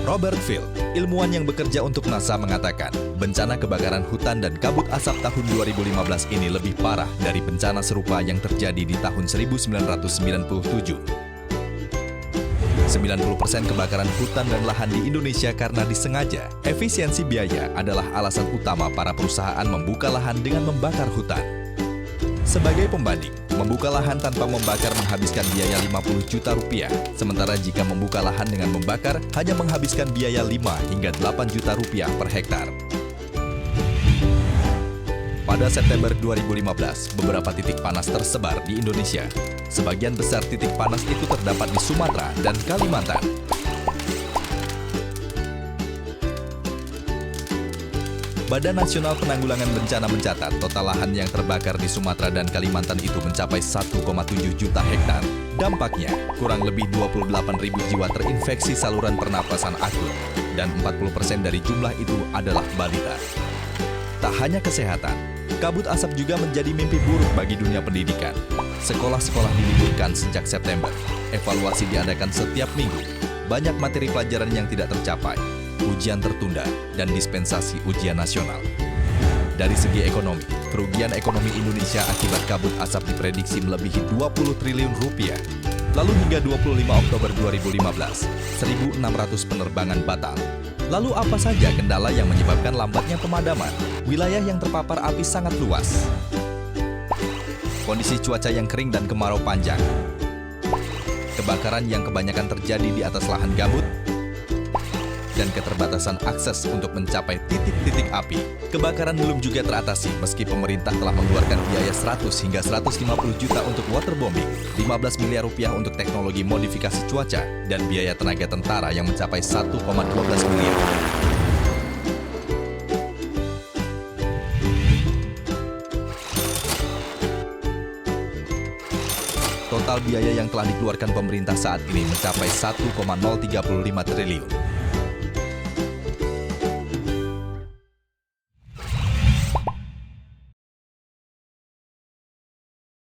Robert Field, ilmuwan yang bekerja untuk NASA mengatakan, bencana kebakaran hutan dan kabut asap tahun 2015 ini lebih parah dari bencana serupa yang terjadi di tahun 1997. 90% kebakaran hutan dan lahan di Indonesia karena disengaja. Efisiensi biaya adalah alasan utama para perusahaan membuka lahan dengan membakar hutan. Sebagai pembanding, membuka lahan tanpa membakar menghabiskan biaya 50 juta rupiah, sementara jika membuka lahan dengan membakar hanya menghabiskan biaya 5 hingga 8 juta rupiah per hektar. Pada September 2015, beberapa titik panas tersebar di Indonesia. Sebagian besar titik panas itu terdapat di Sumatera dan Kalimantan. Badan Nasional Penanggulangan Bencana mencatat total lahan yang terbakar di Sumatera dan Kalimantan itu mencapai 1,7 juta hektar. Dampaknya, kurang lebih 28.000 jiwa terinfeksi saluran pernapasan akut, dan 40% dari jumlah itu adalah balita. Tak hanya kesehatan, kabut asap juga menjadi mimpi buruk bagi dunia pendidikan. Sekolah-sekolah diliburkan sejak September. Evaluasi diadakan setiap minggu. Banyak materi pelajaran yang tidak tercapai. Ujian tertunda, dan dispensasi ujian nasional. Dari segi ekonomi, kerugian ekonomi Indonesia akibat kabut asap diprediksi melebihi 20 triliun rupiah. Lalu hingga 25 Oktober 2015, 1.600 penerbangan batal. Lalu apa saja kendala yang menyebabkan lambatnya pemadaman? Wilayah yang terpapar api sangat luas. Kondisi cuaca yang kering dan kemarau panjang. Kebakaran yang kebanyakan terjadi di atas lahan gambut, dan keterbatasan akses untuk mencapai titik-titik api. Kebakaran belum juga teratasi meski pemerintah telah mengeluarkan biaya 100 hingga 150 juta untuk waterbombing, 15 miliar rupiah untuk teknologi modifikasi cuaca, dan biaya tenaga tentara yang mencapai 1,12 miliar. Total biaya yang telah dikeluarkan pemerintah saat ini mencapai 1,035 triliun.